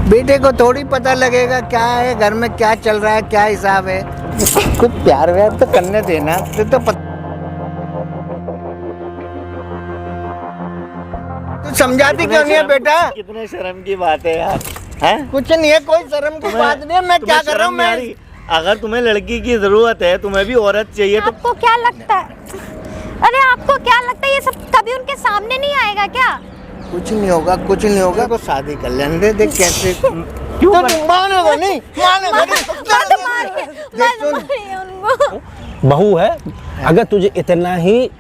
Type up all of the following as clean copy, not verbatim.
बेटे को थोड़ी पता लगेगा क्या है घर में, क्या चल रहा है, क्या हिसाब है। कुछ प्यार व्यार तो करने देना, तो तू समझाती क्यों नहीं है बेटा? कितने शर्म की बात है यार, हैं? कुछ नहीं है, कोई शर्म की बात नहीं है। मैं क्या कर रहा हूँ? मैं अगर तुम्हें लड़की की जरूरत है, तुम्हें भी औरत चाहिए तो आपको क्या लगता है? अरे आपको क्या लगता है ये सब कभी उनके सामने नहीं आएगा क्या? कुछ नहीं होगा, कुछ नहीं होगा। को शादी कर लेने दे, देख कैसे क्यों मानेगा नहीं, मानेगा नहीं। बहू है, अगर तुझे इतना ही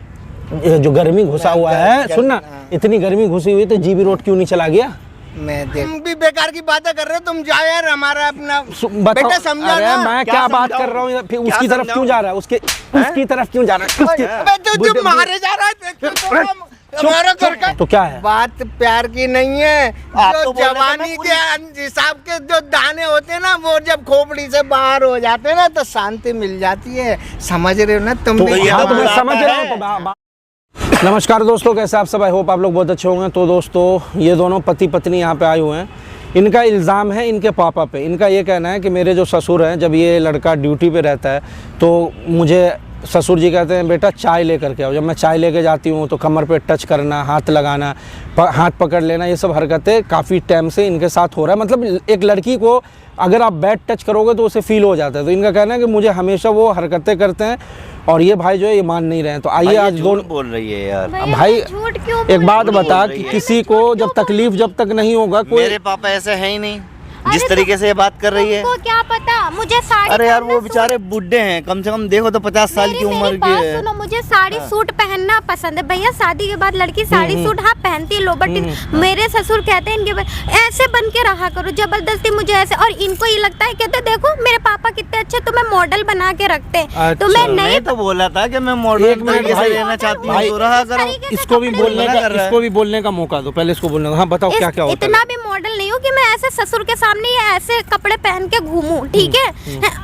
जो गर्मी घुसा हुआ है, सुनना, इतनी गर्मी घुसी हुई तो जीबी रोड क्यों नहीं चला गया? मैं तुम भी बेकार की बातें कर रहे हो। तुम जाओ यार, हमारा अपना बेटा समझा अरे ना। मैं क्या बात कर रहा हूँ, फिर उसकी तरफ क्यों जा रहा है? उसकी तरफ क्यों जा रहा है? अबे तू मारे जा रहा है हमारा घर का। तो क्या है? बात प्यार की नहीं है, जो जवानी के हिसाब के जो दाने होते हैं ना, वो जब खोपड़ी से बाहर हो जाते हैं ना तो शांति मिल जाती है। समझ रहे हो ना तुम भी? मैं समझ रहा हूँ। नमस्कार दोस्तों, कैसे आप सब? आई होप आप लोग बहुत अच्छे होंगे। तो दोस्तों, ये दोनों पति पत्नी यहाँ पे आए हुए हैं। इनका इल्ज़ाम है इनके पापा पे। इनका ये कहना है कि मेरे जो ससुर हैं, जब ये लड़का ड्यूटी पे रहता है तो मुझे ससुर जी कहते हैं बेटा चाय लेकर के आओ। जब मैं चाय लेके जाती हूँ तो कमर पे टच करना, हाथ लगाना, हाथ पकड़ लेना, ये सब हरकतें काफ़ी टाइम से इनके साथ हो रहा है। मतलब एक लड़की को अगर आप बैड टच करोगे तो उसे फील हो जाता है। तो इनका कहना है कि मुझे हमेशा वो हरकतें करते हैं और ये भाई जो है ये मान नहीं रहे हैं। तो आइए आज दोनों बोल रही है यार। भाई एक बात बता कि है? किसी को जब तकलीफ जब तक नहीं होगा कोई। मेरे पापा ऐसे है ही नहीं जिस तरीके से ये बात कर रही है। तुमको क्या पता? मुझे साड़ी, अरे यार वो बेचारे बुढ़े हैं, कम से कम देखो तो 50 साल की उम्र की है। सुनो, मुझे साड़ी सूट पहनना पसंद है भैया। शादी के बाद लड़की साड़ी सूट हाँ पहनती है, लोबर मेरे ससुर कहते हैं इनके ऐसे बन के रहा करो, जबरदस्ती मुझे ऐसे। और इनको ये लगता है, कहते देखो मेरे पापा कितने अच्छे, तुम्हें मॉडल बना के रखते हैं। तो मैं नहीं तो बोला था कि मैं मॉडल तरीके से रहना चाहती हूँ, तो रहा करो। इसको भी बोलने का मौका दो, पहले इसको बोलने का। हाँ बताओ क्या क्या होता है? इतना भी मॉडल नहीं हो कि मैं ऐसे ससुर के सामने ये ऐसे कपड़े पहन के घूमूं, ठीक है?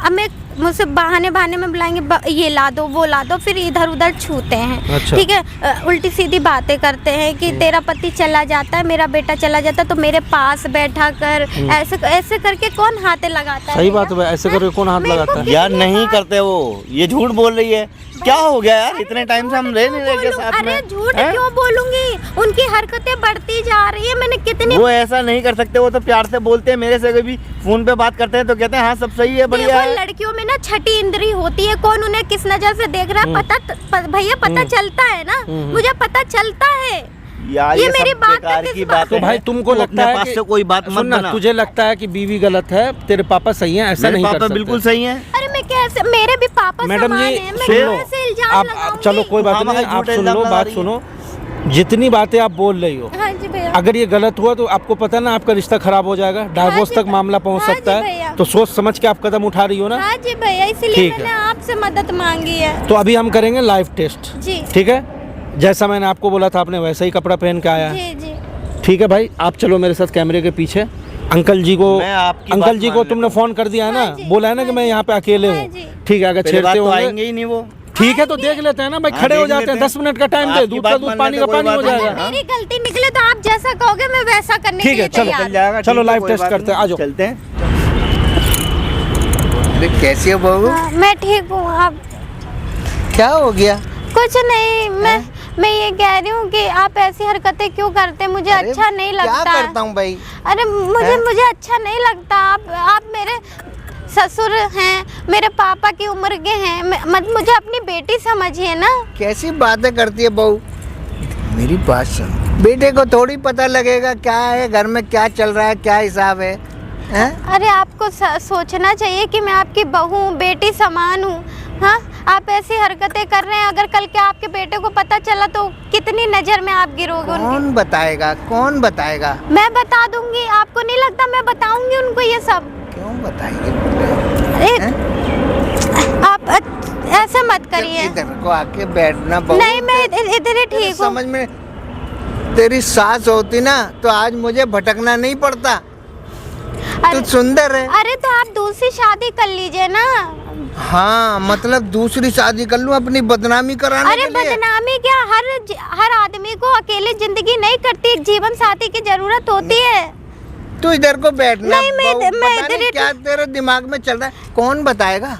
अब मैं मुझसे बहाने में बुलाएंगे, ये ला दो वो ला दो, फिर इधर उधर छूते हैं। अच्छा। ठीक है, उल्टी सीधी बातें करते हैं कि तेरा पति चला जाता है, मेरा बेटा चला जाता है तो मेरे पास बैठा कर, ऐसे ऐसे करके कौन हाथे लगाता है? सही बात है, ऐसे करके कौन हाथ लगाता है? यार नहीं करते वो, ये झूठ बोल रही है। क्या हो गया यार, इतने टाइम से हम रह नहीं रहे के साथ में। अरे झूठ क्यों बोलूंगी? उनकी हरकतें बढ़ती जा रही है। मैंने कितनी वो ऐसा नहीं कर सकते, वो तो प्यार से बोलते हैं। मेरे से कभी फोन पे बात करते हैं तो कहते हैं हाँ सब सही है, बढ़िया है। लड़कियों में ना छठी इंद्री होती है, कौन उन्हें किस नजर से देख रहा है भैया पता चलता है ना, मुझे पता चलता है। यार ये मेरी बात की बात तो भाई तुमको लगता है कि कोई बात मत बना। तुझे लगता है कि बीवी गलत है, तेरे पापा सही हैं, ऐसा नहीं कर सकते? बिल्कुल सही है। अरे मैं कैसे, मेरे भी पापा मैडम जी सुन लो, आप चलो कोई बात नहीं, आप सुन लो, बात सुनो। जितनी बातें आप बोल रही हो, हाँ जी भैया, अगर ये गलत हुआ तो आपको पता ना आपका रिश्ता खराब हो जाएगा, डाइवोर्स तक मामला पहुंच सकता है। तो सोच समझ के आप कदम उठा रही हो ना? हाँ जी भैया, इसलिए मैंने आपसे मदद मांगी है। तो अभी हम करेंगे लाइव टेस्ट, जी ठीक है? जैसा मैंने आपको बोला था आपने वैसा ही कपड़ा पहन के आया है। जी जी ठीक है भाई, आप चलो मेरे साथ कैमरे के पीछे। अंकल जी को तुमने फोन कर दिया है ना? बोला है ना कि मैं यहाँ पे अकेले हूँ, ठीक है? अगर छेड़ते हो आएंगे ही नहीं वो, ठीक है तो देख लेते हैं ना भाई, खड़े हो जाते हैं, 10 मिनट का टाइम दे, दूध का दूध पानी का पानी हो जाएगा। मेरी गलती निकले तो आप जैसा कहोगे मैं वैसा करने के लिए तैयार हूं। चलो लाइव टेस्ट करते हैं, आ जाओ। चलते हैं। कैसी हो बहू? मैं ठीक हूँ। आप क्या हो गया? कुछ नहीं, मैं ये कह रही हूँ कि आप ऐसी हरकतें क्यों करते हैं? मुझे अच्छा नहीं लगता। क्या करता हूँ भाई? अरे मुझे अच्छा नहीं लगता। आप मेरे ससुर हैं, मेरे पापा की उम्र के हैं, मुझे अपनी बेटी समझिए ना। कैसी बातें करती है बहू? मेरी बात सुन, बेटे को थोड़ी पता लगेगा क्या है घर में, क्या चल रहा है, क्या हिसाब है, हैं? अरे आपको सोचना चाहिए कि मैं आपकी बहू हूँ, बेटी समान हूँ। हाँ, आप ऐसी हरकतें कर रहे हैं, अगर कल के आपके बेटे को पता चला तो कितनी नजर में आप गिरोगे उनकी। कौन बताएगा, कौन बताएगा? मैं बता दूंगी, आपको नहीं लगता? मैं बताऊंगी उनको ये सब। क्यों बताएंगे? आप ऐसे मत करिए। इधर को आके बैठना बहू। नहीं, मैं इधर ही ठीक हूँ। समझ में तेरी सास होती ना तो आज मुझे भटकना नहीं पड़ता। तू सुंदर है। अरे तो आप दूसरी शादी कर लीजिए ना। हाँ, मतलब दूसरी शादी कर लूं अपनी बदनामी कराने अरे के लिए? बदनामी क्या, हर आदमी को अकेले जिंदगी नहीं करती, एक जीवन साथी की जरूरत होती है। तू इधर को बैठना। नहीं, मैं बहू, पता इधर नहीं ही- क्या तेरे दिमाग में चल रहा है, कौन बताएगा?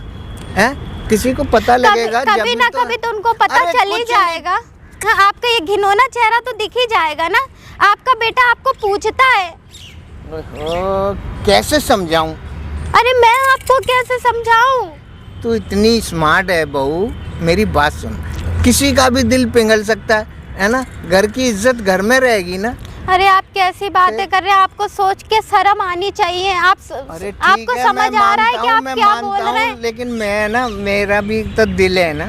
हैं? किसी को पता लगेगा कभी जब ना तो- कभी तो उनको पता अरे चल ही कुछ जाएगा। हाँ, आपका ये घिनौना चेहरा तो दिख ही जाएगा ना। आपका बेटा आपको पूछता है। ओहो, कैसे समझाऊं? अरे मैं आपको कैसे समझाऊं? तू इतनी स्मार्ट है बहू, मेरी बात सुन। किसी का भी दिल पिघल सकता है ना? घर की इज्जत घर में रहेगी ना। अरे आप कैसी बातें कर रहे हैं? आपको सोच के शर्म आनी चाहिए। अरे ठीक आपको है, समझ मैं आ रहा है मानता कि हूँ, आप मैं क्या मानता बोल रहे हूँ, हैं? लेकिन मैं ना, मेरा भी तो दिल है ना।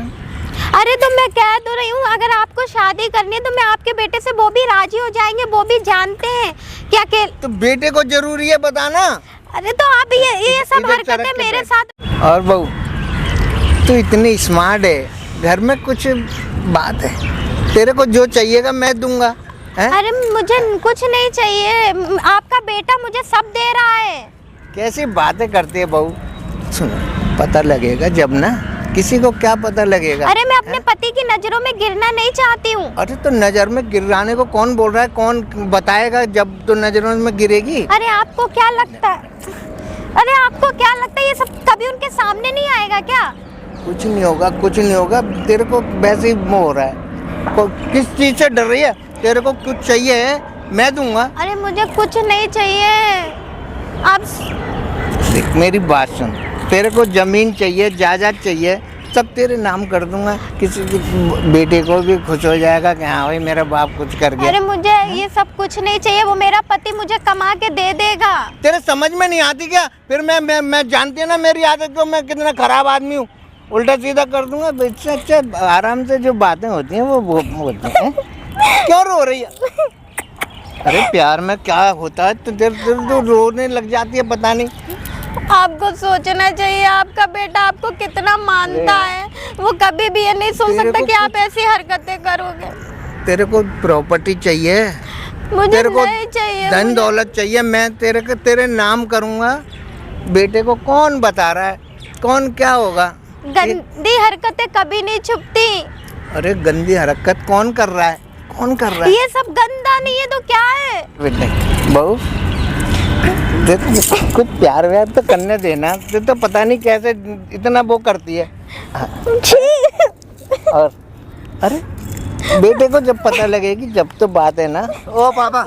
अरे तो मैं कह तो रही हूँ, अगर आपको शादी करनी है तो मैं आपके बेटे से, वो भी राजी हो जाएंगे, वो भी जानते हैं क्या के। तो बेटे को जरूरी है बताना। अरे तो आप ये सब इधर हरकतें चरक के मेरे बैठ। साथ। और बहू, तू इतनी स्मार्ट है, घर में कुछ बात है, तेरे को जो चाहिएगा मैं दूंगा। हैं? अरे मुझे कुछ नहीं चाहिए, आपका बेटा मुझे सब दे रहा है। कैसी बातें करती है बहू? सुनो, पता लगेगा जब ना, किसी को क्या पता लगेगा? अरे मैं अपने पति की नजरों में गिरना नहीं चाहती हूँ। अरे तो नजर में गिराने को कौन बोल रहा है? कौन बताएगा जब तो नजरों में गिरेगी? अरे आपको क्या लगता है? अरे आपको क्या लगता है ये सब कभी उनके सामने नहीं आएगा क्या? कुछ नहीं होगा, कुछ नहीं होगा। तेरे को वैसे ही मोह हो रहा है। किस चीज से डर रही है? तेरे को कुछ चाहिए है, मैं दूंगा। अरे मुझे कुछ नहीं चाहिए। आप देख मेरी बात सुन, तेरे को जमीन चाहिए, जायदाद चाहिए, सब तेरे नाम कर दूंगा। किसी की बेटे को भी खुश हो जाएगा कि हाँ भाई मेरा बाप कुछ कर अरे गया। मुझे ये सब कुछ नहीं चाहिए, वो मेरा पति मुझे कमा के दे देगा। तेरे समझ में नहीं आती क्या? फिर मैं जानती है ना मेरी आदत को, मैं कितना खराब आदमी हूँ। उल्टा सीधा कर दूंगा। इससे अच्छा आराम से जो बातें होती हैं वो होती हैं। क्यों रो रही है? अरे प्यार में क्या होता है तो तो रोने लग जाती है, पता नहीं। आपको सोचना चाहिए, आपका बेटा आपको कितना मानता है। वो कभी भी ये नहीं सोच तेरे सकता को कि आप ऐसी हरकतें करोगे। तेरे को प्रॉपर्टी चाहिए, मुझे तेरे को नहीं चाहिए। धन मुझे- दौलत चाहिए, मैं तेरे नाम करूंगा। बेटे को कौन बता रहा है? कौन क्या होगा? गंदी हरकतें कभी नहीं छुपती। अरे गंदी हरकत कौन कर रहा है? कौन कर रहा है? ये सब गंदा नहीं है तो क्या है? बेटे बहू, कुछ प्यार व्यार तो करने देना। तो पता नहीं कैसे इतना वो करती है। और अरे बेटे को जब पता लगेगी जब तो बात है ना। ओ पापा,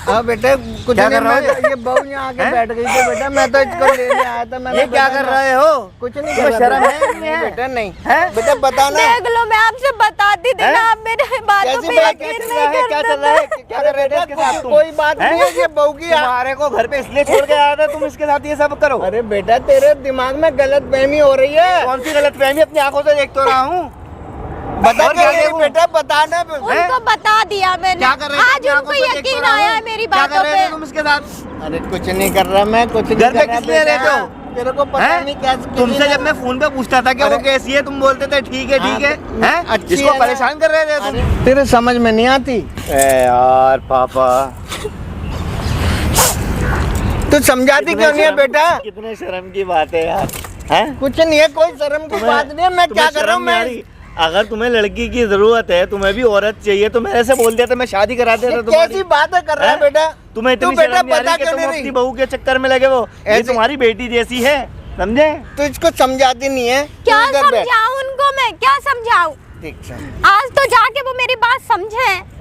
हाँ बेटा, कुछ क्या नहीं, कर रहे हो? मैं तो ये बहू यहाँ आके बैठ गई थी बेटा, मैं तो इसको लेने आया था। मैंने ये क्या बेटा कर ना- रहे हो? कुछ नहीं तुम्हें कर शर्म रहा है? नहीं बेटा, नहीं हैं? बेटा बताना। देख लो, मैं आपसे बताती थी हैं? ना, आप मेरे बातों कैसी पे बात? यकीन क्या चल नहीं रहा है? क्या करते चल रहा है? थे। क्या कर रहे थे इसके साथ तुम? कोई बात हैं? नहीं है, ये बहू की तुम्हारे को घर पे इसलिए छोड़ के आया था, तुम इसके साथ ये सब करो। अरे बेटा तेरे दिमाग में गलत फहमी हो रही है। कौन सी गलत फहमी? अपनी आंखों से देख तो रहा हूँ। बता और क्या मेरी देखूं? बेटा, बताना। उनको बता दिया मैंने। क्या कर रहे थे? आज अपनी आंखों उनको से देख तो यकीन रहा आया हूँ। है मेरी क्या बातों कर रहे थे पे। तुम इसके साथ? अरे कुछ नहीं कर रहा मैं, कुछ नहीं घर पे कर रहा किस लिए बेटा। रहते हो? तेरे को पता हैं? नहीं क्या तुमसे जब मैं फोन पे पूछता था कि वो अरे- कैसी है, तुम बोलते थे ठीक है ठीक है। हाँ, हैं? अच्छी इसको है ना? परेशान कर रहे थे तुम। अरे, तेरे समझ में नहीं आती। यार पापा, तू समझाती क्यों नहीं है बेटा? कितने शर्म की बात है यार। हैं? कुछ नहीं है, कोई शर्म की बात नहीं है। मैं क्या कर रहा हूँ? मैं अगर तुम्हें लड़की की जरूरत है, तुम्हें भी औरत चाहिए, तो मेरे से बोल दिया था, मैं शादी करा देता ये तुम्हारी। कैसी बातें कर रहा है हैं? बेटा? तुम्हें तू इतनी बेटा शर्म नहीं आ बता रही कि क्यों तुम नहीं अपनी रही? बहू के चक्कर में लगे वो। ये ऐसे- तुम्हारी बेटी जैसी है, समझे? तू इसको समझाती नहीं है। क्या तू इधर बैठ। समझाऊं उनको मैं? क्या समझाऊं? ठीक है। आज तो जाके वो मेरी बात समझे।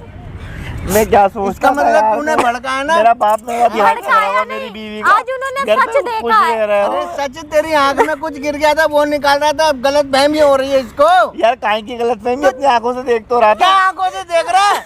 मैं क्या सोचता इसका था मतलब यार, तूने भड़काया ना? मेरा बाप मेरा ध्यान भड़काया रखा नहीं। मेरी बीवी का। आज उन्होंने घर सच पे देखा खुश है। रह रहे हो। अरे सच तेरी आंख में कुछ गिर गया था, वो निकाल रहा था। अब गलत फहमी हो रही है इसको। यार काहे की गलत फहमी? अपनी आंखों से देख तो रहा क्या था। आंखों से देख रहा है?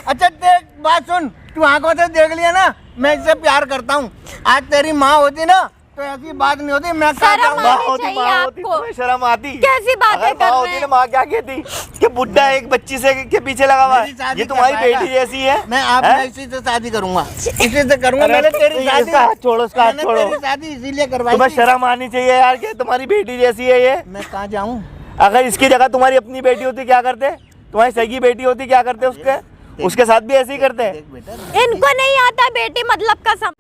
अच्छा देख, बात सुन, तू आंखों से देख लिया ना, मैं इससे प्यार करता हूँ। आज तेरी माँ होती ना तो ऐसी बात नहीं होती। मैं कहा शर्म जाऊंगा। माँ आनी होती, चाहिए माँ होती, आपको। तुम्हें शर्म आती? कैसी बातें अगर कर माँ रहे होती हैं? ना, माँ क्या कहती कि बुड्ढा एक बच्ची से के पीछे लगा हुआ मेरी है, शादी ये तुम्हारी करवाएगा। बेटी जैसी है। मैं आप हैं? इसी से शादी करूंगा, इसी से करूंगा। अरे मैंने तेरी इसका शादी, हाथ छोड़ो, इसका हाथ मैंने छोड़ो। तेरी शादी इसीलिए करवाई तुम्हें थी। शर्म आनी चाहिए यार कि तुम्हारी बेटी जैसी है ये। मैं कहाँ जाऊँ? अगर इसकी जगह तुम्हारी अपनी बेटी होती क्या करते? तुम्हारी सगी बेटी होती क्या करते? उसके साथ भी ऐसे ही करते हैं। देख बेटा, इनको नहीं आता बेटी मतलब का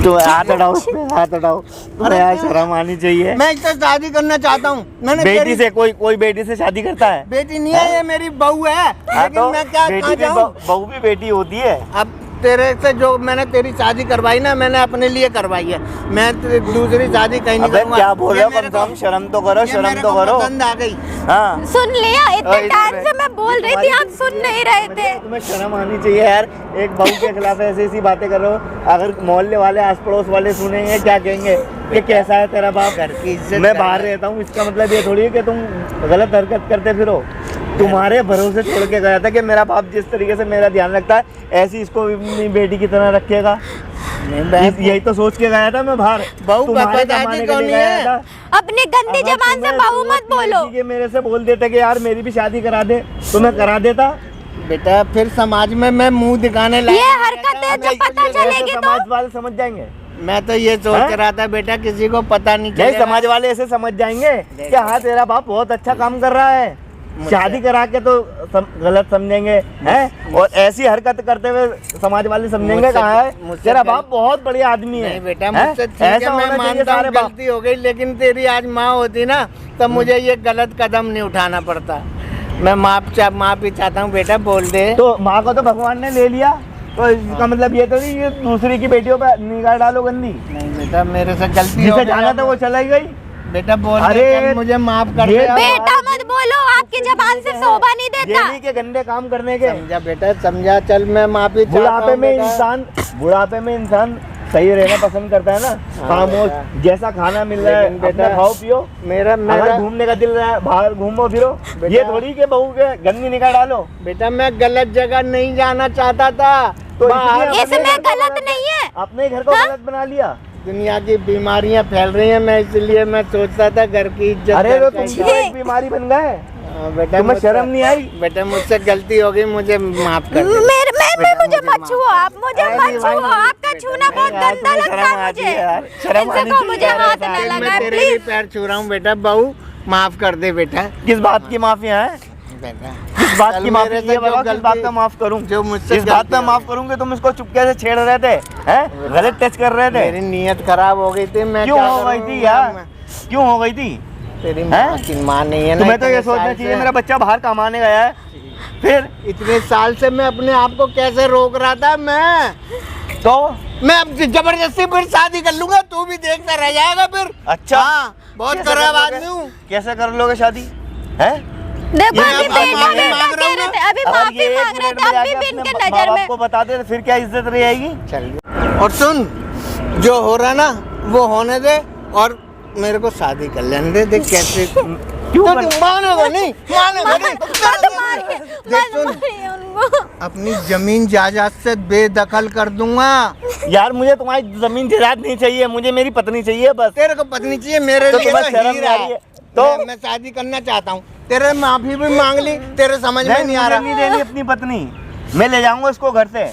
तो हाथ हटाओ, इस पे हाथ हटाओ। तुम्हें यार शर्म आनी चाहिए। मैं इससे शादी करना चाहता हूँ। मैंने बेटी तेरी से कोई बेटी से शादी करता है? बेटी नहीं है, ये मेरी बहू है। हाँ, लेकिन तो मैं क्या बेटी कहाँ भी जाऊँ? बहू भी बेटी होती है। अब तेरे से जो मैंने तेरी शादी करवाई ना, मैंने अपने लिए करवाई है। मैं दूसरी शादी कहीं नहीं अबे करूंगा। क्या बोल रहे हो? ये मेरे कम से कम को- शर्म तो करो, ये शर्म मेरे तो को करो। पसंद आ गई। हाँ सुन लिया, इतने और टाइम इसमें- से मैं बोल रही थी, आप सुन नहीं रहे थे। तुम्हें शर्म आनी चाहिए यार, एक बहू के खिलाफ ऐसी ऐसी बातें कर रहे हो। अगर मोहल्ले वाले, आस पड़ोस वाले सुनेंगे क्या कहेंगे कि कैसा है तेरा बाप। घर की इज्जत मैं कर बाहर रहा है। रहता हूँ, इसका मतलब ये थोड़ी है कि तुम गलत हरकत करते फिरो। तुम्हारे भरोसे छोड़ के गया था कि मेरा बाप जिस तरीके से मेरा ध्यान रखता है, ऐसी इसको अपनी बेटी की तरह रखेगा। यही तो सोच के गया था मैं बाहर। बहू तुम्हारे पापा कमाने दादी के कौन लिए है? गया था। अपने गंदी अगर जबान से तुम्हें बहू मत थी बोलो। कि मेरे से बोल देते कि यार मेरी भी शादी करा दे, तो मैं करा देता। बेटा फिर समाज में मैं मुंह दिखाने लगा। ये हरकतें जब पता चलेगी तो समाज वाले समझ जाएंगे। मैं तो ये सोच हैं? रहा था बेटा किसी को पता नहीं नहीं, चलेगा। समाज वाले ऐसे समझ जाएंगे कि हाँ तेरा बाप बहुत अच्छा काम कर रहा है। शादी करा के तो गलत समझेंगे हैं, और ऐसी हरकत करते हुए समाज वाले समझेंगे मुझसे- कहाँ है मुझसे तेरा गलत- बाप बहुत बढ़िया आदमी है। नहीं बेटा हैं? मुझसे ठीक ऐसा है, मैं होना चाहिए मानता हूँ सारे बाप। गलती हो गई, लेकिन तेरी आज माँ होती ना तब मुझे ये गलत कदम नहीं उठाना पड़ता। मैं माफी चाहता हूँ बेटा, बोल दे। तो माँ को तो भगवान ने ले लिया, तो इसका मतलब ये तो नहीं ये दूसरी की बेटियों पे निगाह डालो गंदी। नहीं बेटा मेरे से गलती हो जिसे गई। जाना था वो चला ही गई। बेटा बोल दे, अरे, कल मुझे माफ कर ये दे। तो- बेटा मत बोलो, आपकी जबान से शोभा नहीं देता। जेली के गंदे काम करने के। समझा बेटा, समझा। चल मैं माफी चाहता बुढ़ापे हूँ में बेटा। इंसान सही रहना पसंद करता है ना, खामोश, जैसा खाना मिल रहा है लेकिन बेटा, अपना खाओ पियो। मेरा अगर घूमने का दिल रहा है बाहर घूमो फिरो, बेटा- ये थोड़ी के बहू के गंदी निकाह डालो। बेटा मैं गलत जगह नहीं जाना चाहता था। तो बाहर इसलिए अपने इसमें घर को गलत नहीं है। अपने घर को गलत बना लिया। दुनिया की बीमारियां फैल रही हैं, मैं इसलिए मैं सोचता था घर की इज्जत। अरे तो घर का तुम तो एक बीमारी बन गए। बेटा तुम्हें मुझसे- शर्म नहीं आई? बेटा मुझसे गलती हो गई, मुझे माफ कर दे। मुझे मत छुओ आप, मुझे मत छुओ। आपका छूना बहुत यार, गंदा तुम्हें लगता शर्म है आती मुझे। है यार, शर्म इससे आनी को चाहिए मुझे यार हाथ ऐसा। न मैं लगाए तेरे भी प्लीज। पैर छू रहा हूँ बेटा, बहू माफ कर दे बेटा। किस बात की माफिया है? बेटा किस बात कल की माफी? मेरे से ये जो बताओ, किस गलती- बात का माफ करूं? जो मुझसे इस बात गलती में हो माफ करूं कि तुम इसको चुपके से छेड़ रहे थे, हैं? गलत टच कर रहे मेरी थे। नीयत खराब हो गई थी। मैं क्यों क्या हो गई करूं? थी यार? क्यों हो गई थी? तेरी माँ की माँ नहीं है ना। तुम्हें तो ये इतने सोचना साल चाहिए से- मेरा बच्चा बाहर कमाने गया है। फिर इतने साल से मैं अपने आप को कैसे रोक रहा था। तो मैं अब जबरदस्ती फिर शादी कर लूंगा, तू भी देखता रह जाएगा फिर। अच्छा, हाँ, बहुत कैसे खराब कर लोगे? आदमी हूँ। कैसे कर लोगे शादी? हैं? देखो ये अभी अब बेटा माफी भी मांग रहा हूँ कह रहे थे, ना। अभी अगर माफी ये मांग रहे एक थे, मिनट में अभी जाके भी इनके अपने नजर माँ में। बाप को बता दे तो फिर क्या इज्जत रहेगी? चल और सुन, जो हो रहा ना वो होने दे, और मेरे को शादी कर लेने दे। देख कैसे क्यों तो कर- तू मानेगा नहीं, मानेगा नहीं। मत मारिए, देख मत सुन, मारिए उनको। अपनी जमीन जायदाद से बेदखल कर दूंगा। यार मुझे तुम्हारी जमीन जायदाद नहीं चाहिए, मुझे मेरी पत्नी चाहिए बस। तेरे को पत्नी चाहिए, मेरे तो लिए तुम्हें तो शर्म हीरा नहीं आ रही है। है? तो? मैं शादी करना चाहता हूँ। तेरे माफी भी मांग ली, तेरे समझ में नहीं आ मुझे रहा। नहीं देनी अपनी पत्नी, मैं ले जाऊंगा इसको घर से,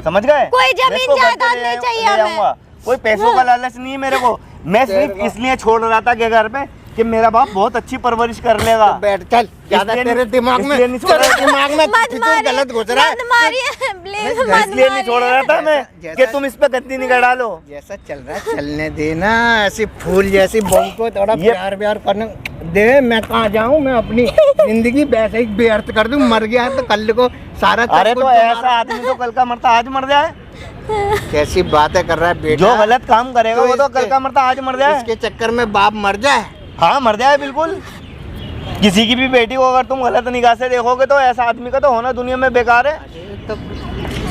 समझ गए? कोई जमीन मैं इसको घर से जायदाद ले नहीं जाऊं- चाहिए ले हमें। जाऊंगा। कोई पैसों का लालच नहीं है मेरे को, मैं सिर्फ इसलिए छोड़ रहा था कि घर पे कि मेरा बाप बहुत अच्छी परवरिश कर लेगा। तो बैठ, चल ज्यादा इसलिए तेरे नहीं- दिमाग में इसलिए नहीं छोड़ रहा तेरे दिमाग में मत फितूर मारिए, गलत घुस रहा है। मत मारिए प्लीज, मत इसलिए नहीं छोड़ रहा था मैं जैसा- कि तुम इस पे गंदी निगाह डालो। जैसा चल रहा है चलने देना। ऐसी फूल जैसी बहू को थोड़ा ये- प्यार व्यार करने दे। मैं कहाँ जाऊँ, मैं अपनी जिंदगी वैसे ही व्यर्थ कर दूँ। मर गया है तो कल को सारा अरे सब तो कुछ ऐसा तुम्हारा- आदमी तो कल का मरता आज मर जाए। कैसी बातें कर रहा है बेटा। जो गलत काम करेगा तो वो तो इसके- कल का मरता आज मर जाए। इसके चक्कर में बाप मर जाए। हाँ मर जाए बिल्कुल। किसी की भी बेटी को अगर तुम गलत निगाह से देखोगे तो ऐसा आदमी का तो होना दुनिया में बेकार है। तो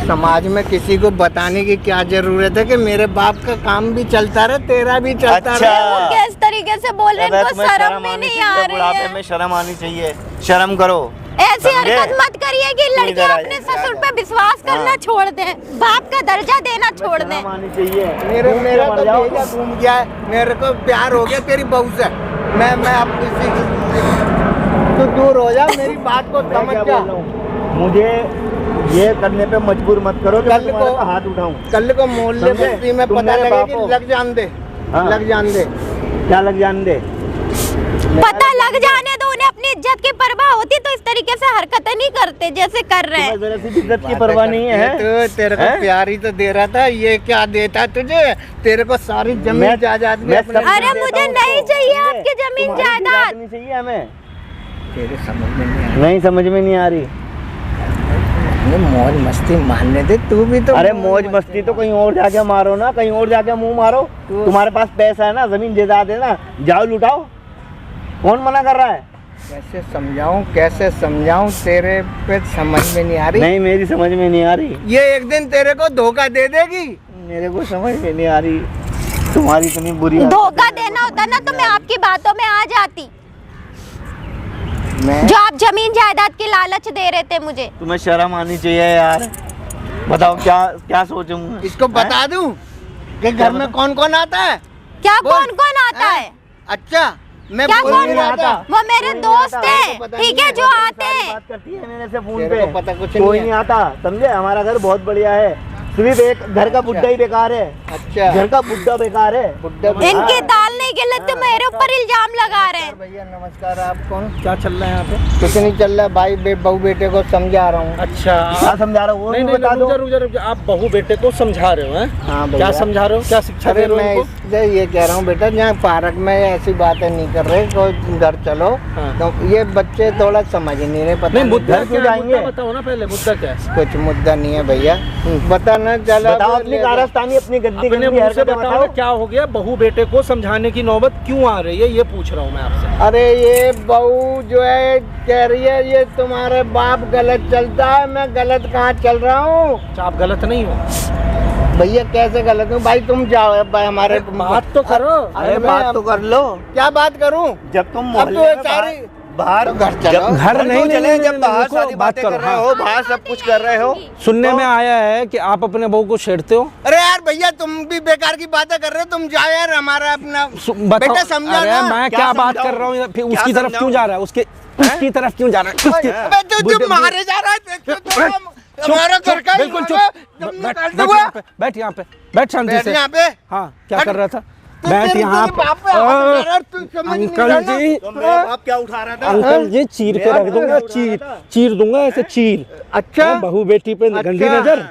समाज में किसी को बताने की क्या जरूरत है कि मेरे बाप का काम भी चलता रहे, तेरा भी चलता अच्छा। रहे। वो किस तरीके से बोल रहे हैं, अबे इनको तुम्हें शर्म भी आनी नहीं चाहिए, आ रही बुढ़ापे है। में शर्म आनी चाहिए, शर्म करो। ऐसी समझे? हरकत मत करिए कि इधर लड़कियां आ अपने जा, ससुर पे विश्वास करना छोड़ दें, बाप का दर्जा देना छोड़ दें। शर्म आनी चाहिए। मेरे घूम के मेरा मर तो जाओ। भेजा घूम गया है। मेरे को प्यार हो गया तेरी बहू से। मैं अब किसी तू दूर हो जा, मेरी बात को मैं समझ क्या जा। बोल रहा हूँ? मुझे ये करने पे मजबूर मत करो कि कल मैं तुम्हारे को- पे हाथ उठाऊं। कल को मोहल्ले समझे? बस्ती में तुम पता मेरे लगे बाप कि हो। लग जान दे, हाँ। लग जान दे। क्या लग जान दे? पता लग जाने दो उन्हें, अपनी इज्जत की परवाह होती तो इस तरीके से हरकतें नहीं करते जैसे कर रहे हैं। तुम्हें जरा सी इज्जत की परवाह नहीं है? तो तेरे को हैं? प्यार ही तो दे रहा था, ये क्या देता तुझे? तेरे को सारी जमीन मैं- जायदाद भी मैं अपने- सब अरे देता मुझे हूँ नहीं उसको। चाहिए समझे? आपकी जमीन तुम्हारी जायदाद। नहीं चाहिए हमें। तेरे समझ में नहीं आ रहा। नहीं समझ में नहीं आ रही। नहीं, मौज मस्ती मारने दे, तू भी तो। अरे मौज मस्ती तो कहीं और जाके मारो ना, कहीं और जाके मुंह मारो। तुम्हारे पास पैसा है ना, जमीन जायदाद है ना, जाओ लुटाओ। कौन मना कर रहा है? कैसे समझाऊं तेरे पे समझ में नहीं आ रही। नहीं, मेरी समझ में नहीं आ रही। ये एक दिन तेरे को धोखा दे देगी। मेरे को समझ में नहीं आ रही, तुम्हारी इतनी बुरी आदत धोखा है। देना होता ना तो मैं आपकी बातों में आ जाती, मैं जो आप जमीन जायदाद की लालच दे रहे थे मुझे। तुम्हें शर्म आनी चाहिए यार। बताओ क्या क्या सोचूं? इसको बता दूं कि घर में कौन कौन आता है? क्या बोल। कौन कौन आता है? अच्छा, मैं क्या बोल कौन नहीं कौन रहा था। वो मेरे दोस्त हैं, पता ठीक नहीं है, जो आते हैं। बात करती है मेरे से फोन तेरे पे, को पता कुछ कोई नहीं नहीं आता, समझे? हमारा घर बहुत बढ़िया है, सिर्फ एक घर का बुड्ढा ही बेकार है। अच्छा, घर का बुड्ढा बेकार है। बुड्ढा इनकी दाल नहीं गलत तो मेरे ऊपर इल्जाम लगा रहे हैं। भैया नमस्कार, आप कौन? क्या चल रहा है यहाँ पे? कुछ नहीं चल रहा भाई, बहू बेटे को समझा रहा हूँ। अच्छा, क्या समझा रहा हूँ वो नहीं भी नहीं बता दो। रुक जा, आप बहू बेटे को समझा रहे हो हैं? हाँ भैया। क्या समझा रहे हो, क्या शिक्षा दे अरे रहे मैं हो इनको? इससे ये कह रहा हूँ बेटा, यहाँ पार्क में ऐसी बातें नहीं कर रहे, कोई घर चलो। हाँ। तो ये बच्चे थोड़ा समझ ही नहीं रहे, पता नहीं, नहीं मुद्दा घर क्यों क्या है? जाएंगे? मुद्दा बताओ ना पहले, मुद्दा क्या है? कुछ मुद्दा नहीं है भैया, बता ना चला। बताओ अपनी कारस्तानी, अपनी गद्दी अपने गंदी मुंह से हरकतें बताओ ना, क्या हो गया? बहू बेटे को समझाने की नौबत क्यों आ रही है, ये पूछ रहा हूँ मैं आपसे। अरे ये बहू जो है कह रही है ये तुम्हारे बाप गलत चलता है। मैं गलत कहाँ चल रहा हूँ अच्छा, आप गलत नहीं हो? भैया? कैसे गलत हूँ भाई? तुम जाओ भाई हमारे। बात तो करो। अरे बात तो कर लो। क्या बात करूँ? जब तुम अब मोहल्ले तो में सारी बाहर घर चलो। घर नहीं चले, नहीं, जब नहीं, बाहर रुको, सारी बात बातें करो, कर रहे हाँ। हो, बाहर सब कुछ कर रहे हो। सुनने में आया है कि आप अपने बहू को छेड़ते हो। अरे यार भैया, तुम भी बेकार की बातें कर रहे हो। तुम जाओ यार, हमारा अपना बताओ। बेटा समझा अरे ना। मैं क्या क्या बात समझाऊं? कर रहा हूँ, फिर क्या उसकी तरफ समझाऊं? क्यों जा रहा है? उसकी तरफ क्यों जा रहा है? अबे तू मारे जा रहा है, हमारा घर का ही बिल्कुल घर है, चुप। जब बैठ निकाल बैठ दूंगा। यहाँ पे, बैठ यहाँ पे, बैठ शांति बैठ से। यहाँ पे। हाँ, क्या हट। कर रहा था? तू बैठ तेरे यहाँ बाप पे हाथ उठा रहा है, तू समझ नहीं अंकल रहा ना? जी, तो मेरा बाप क्या उठा रहा था? अंकल जी, चीर के मेरा रख दूंगा, बाप उठा चीर रहा था। चीर दूंगा ऐसे, चीर। अच्छा। हाँ, बहू बेटी पे गंदी अच्छा। नजर,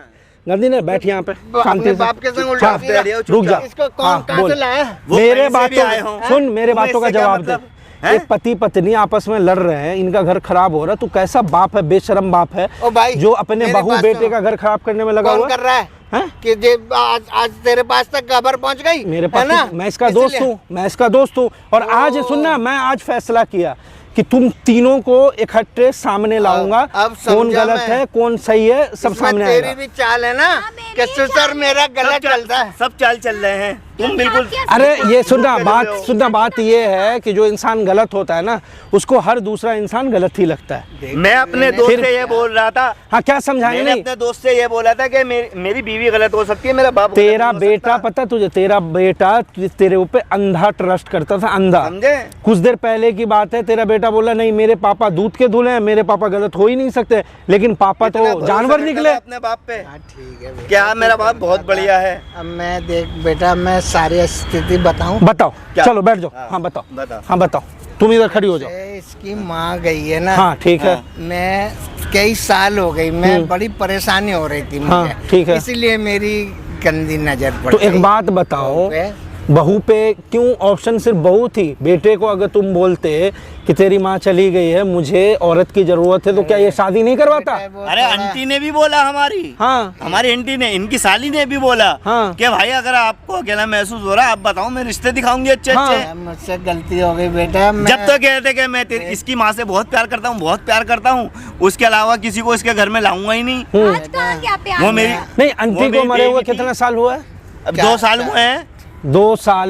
गंदी नजर। बैठ यहाँ पे शांति अपने से। बाप के संग उल्टा हाँ, सीधा। रुक जा। इसको कौन हाँ, कहाँ बोल। से लाया? वो मेरे कहीं से भी आए बातों हों। सुन, मेरे तुम्हें बातों का इससे क्या जवाब दे। मतलब है? एक पति पत्नी आपस में लड़ रहे हैं, इनका घर खराब हो रहा है, तू कैसा बाप है, बेशरम बाप है ओ भाई, जो अपने मेरी बहू बात बेटे सुनो। का घर खराब करने में लगा कौन हुआ कर रहा है? है? कि जे आज तेरे पास तक खबर पहुंच गई मेरे है पास ना? मैं इसका दोस्त इसलिए। हूँ, मैं इसका दोस्त हूँ। और आज सुनना, मैं आज फैसला किया कि तुम तीनों को इकट्ठे सामने लाऊंगा। अब कौन समझा गलत मैं। है, कौन सही है, सब इसमें सामने तेरी आएगा। भी चाल है ना कि सर मेरा गलत चलता है। सब चाल चल रहे हैं, तुम बिल्कुल। अरे ये सुनना, बिल्कुल बात कर रहे हो। सुनना, बात ये है कि जो इंसान गलत होता है ना, उसको हर दूसरा इंसान गलत ही लगता है। मैं अपने दोस्त फिर- से ये बोल रहा था, हाँ, क्या समझाएंगे? मैंने नहीं, अपने दोस्त से ये बोला था कि मेरी बीवी गलत हो सकती है, मेरा बाप गलत तेरा हो बेटा, सकता है। पता तुझे, तेरा बेटा तेरे ऊपर अंधा ट्रस्ट करता था, अंधा। समझे? कुछ देर पहले की बात है, तेरा बेटा बोला नहीं मेरे पापा दूध के धुले हैं, मेरे पापा गलत हो ही नहीं सकते, लेकिन पापा इतना तो भरोसा जानवर करता निकले। था अपने बाप पे। हाँ, ठीक है बेटा। क्या मेरा बाप बहुत बढ़िया है। अब मैं देख बेटा, मैं सारी स्थिति बताऊं। बताओ, क्या? चलो बैठ जाओ। हाँ, हाँ बताओ, बताओ। हाँ बताओ, तुम इधर खड़ी हो जाओ। इसकी माँ गई है ना। हाँ ठीक है। मैं कई साल हो गई, मैं बड़ी परेशानी हो रही थी मुझे। हाँ, ठीक है। इसीलिए मेरी गंदी नजर पड़ तो गई। एक बात बताओ, पे। बहू पे क्यों ऑप्शन सिर्फ बहू थी? बेटे को अगर तुम बोलते कि तेरी माँ चली गई है, मुझे औरत की जरूरत है, तो क्या ये शादी नहीं करवाता? अरे आंटी ने भी बोला, हमारी हाँ हमारी आंटी ने, इनकी साली ने भी बोला हाँ। कि भाई अगर आपको अकेला महसूस हो रहा है, आप बताओ, मैं रिश्ते दिखाऊंगी अच्छे हाँ। अच्छे। मुझसे गलती हो गई बेटा। जब तो कहते कि मैं इसकी माँ से बहुत प्यार करता हूँ, बहुत प्यार करता हूँ, उसके अलावा किसी को इसके घर में लाऊंगा ही नहीं। आज कहाँ क्या प्यार वो मेरी नहीं, वो आंटी को मेरी मरे हुए बेटी थी। कितना साल हुआ है? अब क्या- 2 साल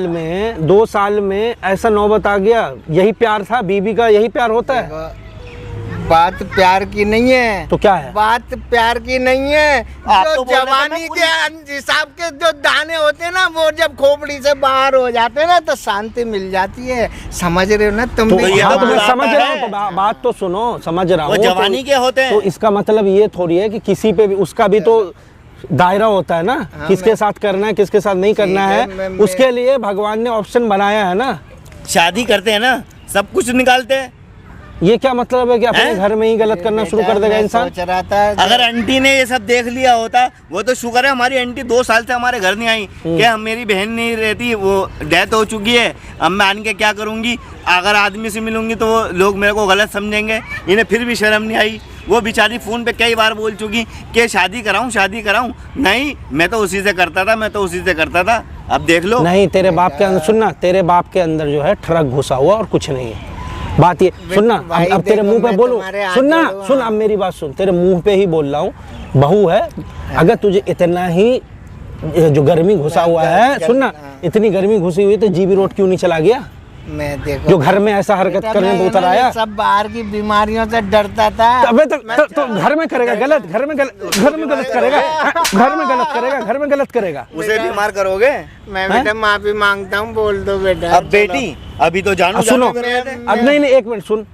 हुए हैं। 2 साल में ऐसा नौबत आ गया। यही प्यार था, बीबी का यही प्यार होता है। बात प्यार की नहीं है। तो क्या है? बात प्यार की नहीं है। आप जो तो बोल रहे थे जवानी ना के हिसाब के जो दाने होते हैं ना, वो जब खोपड़ी से बाहर हो जाते हैं ना, तो शांति मिल जाती है। समझ रहे हो ना तुम तो भी? ये हाँ, तो तो मैं बुलाता समझ रहा हूँ, है। तो बात तो सुनो, समझ रहा वो हूँ। जवानी के होते हैं। तो इसका मतलब ये थोड़ी है कि किसी पे भी उसका भी तो दायरा होता है ना, किसके साथ करना है, किसके साथ नहीं करना ठीक है, है। मैं- उसके लिए भगवान ने ऑप्शन बनाया है ना। शादी करते हैं ना, सब कुछ निकालते हैं। ये क्या मतलब है कि अपने हैं? घर में ही गलत करना शुरू कर देगा मैं इंसान? सोच रहा था अगर आंटी ने ये सब देख लिया होता, वो तो शुक्र है हमारी आंटी 2 साल से हमारे घर नहीं आई कि हम, मेरी बहन नहीं रहती, वो डेथ हो चुकी है, अब मैं आन के क्या करूंगी? अगर आदमी से मिलूंगी तो वो लोग मेरे को गलत समझेंगे। इन्हें फिर भी शर्म नहीं आई, वो बेचारी फोन पे कई बार बोल चुकी कि शादी कराऊं। नहीं, मैं तो उसी से करता था, अब देख लो। नहीं, तेरे बाप के अंदर सुनना, तेरे बाप के अंदर जो है ट्रक घुसा हुआ और कुछ नहीं है। बात ये सुनना, अब तेरे मुंह पे बोलूं, सुन अब मेरी बात सुन, तेरे मुंह पे ही बोल रहा हूँ, बहू है, अगर तुझे इतना ही जो गर्मी घुसा हुआ है, सुनना, इतनी गर्मी घुसी हुई तो जीबी रोड क्यों नहीं चला गया? मैं देखो जो घर में ऐसा हरकत करने पे उतर आया, सब बाहर की बीमारियों से डरता था। अबे तो घर में करेगा गलत, घर में गलत करेगा। उसे बीमार करोगे? मैं बेटा माफी मांगता हूँ, बोल दो बेटा। अब बेटी अभी तो जानू सुनो, अब नहीं एक मिनट सुन,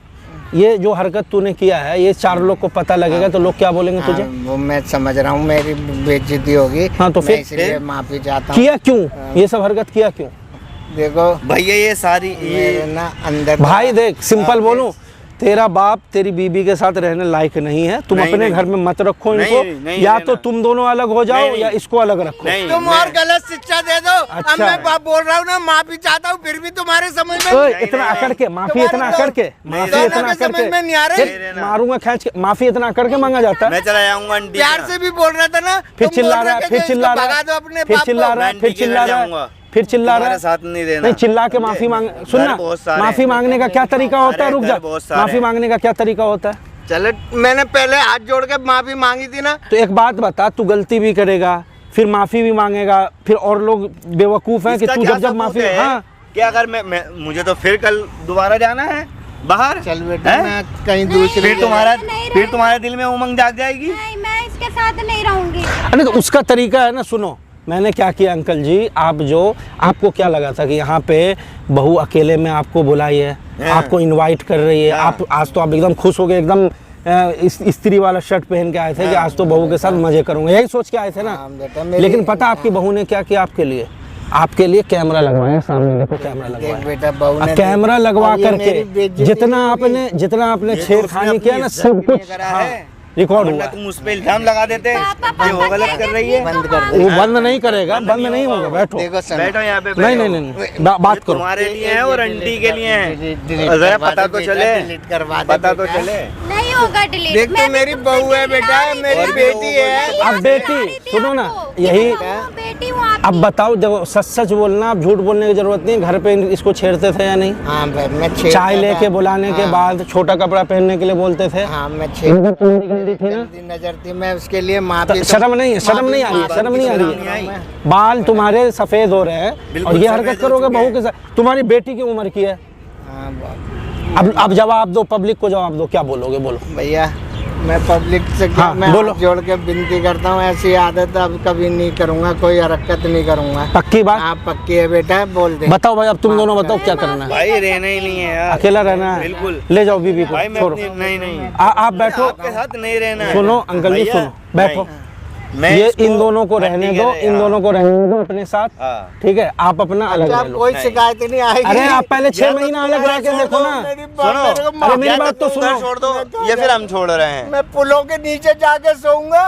ये जो हरकत तूने किया है, ये 4 लोग को पता लगेगा तो लोग क्या बोलेंगे तुझे? वो मैं समझ रहा हूँ, मेरी बेइज्जती होगी। हाँ, तो फिर इसलिए माफी चाहता हूँ। किया क्यों ये सब हरकत किया क्यों? देखो भैया ये सारी मेरे ना अंदर भाई देख, सिंपल बोलूं, तेरा बाप तेरी बीबी के साथ रहने लायक नहीं है। तुम अपने घर में मत रखो इनको, या तो तुम दोनों अलग हो जाओ या इसको अलग रखो। तुम और गलत शिक्षा दे दो। अब मैं बोल रहा हूँ ना, माफी चाहता हूँ, फिर भी तुम्हारे समझ में इतना अकड़ के माफी इतना अकड़ के नहीं आ रहे। मारूंगा खींच के, माफी इतना अकड़ के मांगा जाता है। मैं चला जाऊंगा आंटी, प्यार से भी बोल रहा था ना, फिर चिल्ला रहा है, फिर चिल्ला रहा है, फिर चिल्ला रहा है, फिर चिल्ला रहा है, फिर चिल्ला रहा है। साथ नहीं देना। नहीं, चिल्ला के माफी मांग, सुनना, माफी मांगने का क्या तरीका होता है? रुक जा, माफी मांगने का क्या तरीका होता है? चलो, मैंने पहले हाथ जोड़ के माफी मांगी थी ना। तो एक बात बता, तू गलती भी करेगा, फिर माफी भी मांगेगा, फिर और लोग बेवकूफ हैं कि तू जब माफी, हाँ क्या अगर मैं मुझे तो फिर कल दोबारा जाना है बाहर। चल बेटा, मैं कहीं दूसरी, फिर तुम्हारे दिल में उमंग जाग जाएगी। नहीं, मैं इसके साथ नहीं रहूंगी। अरे तो उसका तरीका है ना। सुनो, मैंने क्या किया अंकल जी, आपको क्या लगा था कि यहाँ पे बहू अकेले में आपको बुलाई है, आपको इनवाइट कर रही है, आप आज तो आप एकदम खुश हो गए, एकदम स्त्री वाला शर्ट पहन के आए थे कि आज तो बहू के साथ मजे करूंगा, यही सोच के आए थे ना। लेकिन पता आपकी बहू ने क्या किया आपके लिए कैमरा लगवाया, सामने देखो कैमरा लगवाया, कैमरा लगवा करके जितना आपने छेड़खानी किया ना, सब कुछ रिकॉर्ड हुआ। तुम उस पे इल्जाम लगा देते कि वो गलत कर रही है। वो बंद नहीं करेगा, बंद नहीं होगा। बैठो यहाँ पे। नहीं, बात करो। तुम्हारे लिए है और आंटी के लिए है, पता तो चले, पता तो चले। नहीं होगा डिलीट। देख तो मेरी बहू है बेटा, मेरी बेटी है। अब बेटी सुनो ना, यही बेटी हूँ। अब बताओ, देखो सच बोलना, अब झूठ बोलने की जरूरत नहीं। घर पे इसको छेड़ते थे या नहीं? हाँ भाई, मैं चाय लेके बुलाने के बाद छोटा कपड़ा पहनने के लिए बोलते थे। हाँ, मैं थी ना, नजर थी, मैं उसके लिए माफी। शर्म नहीं आ रही है। बाल तुम्हारे सफेद हो रहे हैं और ये हरकत करोगे बहू के साथ। तुम्हारी बेटी की उम्र की है। अब जवाब दो, पब्लिक को जवाब दो, क्या बोलोगे? बोलो भैया, मैं पब्लिक से मैं हाथ जोड़ के विनती करता हूँ, ऐसी आदत अब कभी नहीं करूँगा, कोई हरकत नहीं करूँगा। पक्की बात? आप पक्की है बेटा, बोल दे। बताओ भाई, अब तुम दोनों बताओ क्या करना है? भाई रहना ही नहीं है यार, अकेला रहना है। बिल्कुल, ले जाओ बीबी को, छोड़ो। नहीं, आप बैठो, आपके साथ नहीं रहना है। सुनो अंकल जी, सुनो, बैठो। ये इन दोनों को रहने दो, अपने साथ, ठीक है? आप अपना अलग रह लो, कोई शिकायत नहीं आएगी। अरे आप पहले 6 महीना अलग रह के देखो ना। सुनो, अरे मेरी बात तो सुनो। छोड़ दो, ये फिर हम छोड़ रहे हैं। मैं पुलों के नीचे जाके सोऊंगा,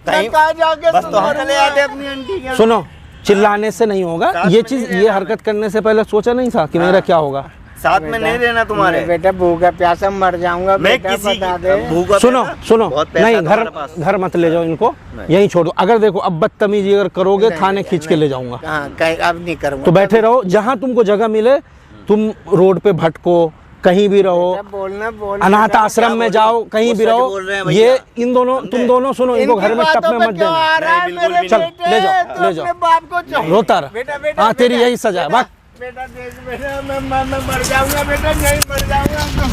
कहाँ जाके बस तो हम चले आते अपनी आंटी के। सुनो, चिल्लाने से नहीं होगा ये चीज। ये हरकत करने से पहले सोचा नहीं था कि मेरा क्या होगा? साथ में नहीं रहना तुम्हारे। बेटा भूखा प्यासा मर जाऊंगा। मैं किसी भूखा सुनो नहीं, घर मत ले जाओ इनको, यहीं छोड़ दो। अगर देखो अब बदतमीजी अगर करोगे, थाने खींच के ले जाऊंगा। अब नहीं करूंगा। तो बैठे रहो, जहाँ तुमको जगह मिले तुम रोड पे भटको, कहीं भी रहो, अनाथ आश्रम में जाओ, कहीं भी रहो। ये इन दोनों, तुम दोनों सुनो, इनको घर में टप में मत देना। चल ले जाओ, रोता रहा। हाँ, तेरी यही सजा है। बेटा देख, बेटा मैं मर जाऊंगा, बेटा नहीं मर जाऊंगा।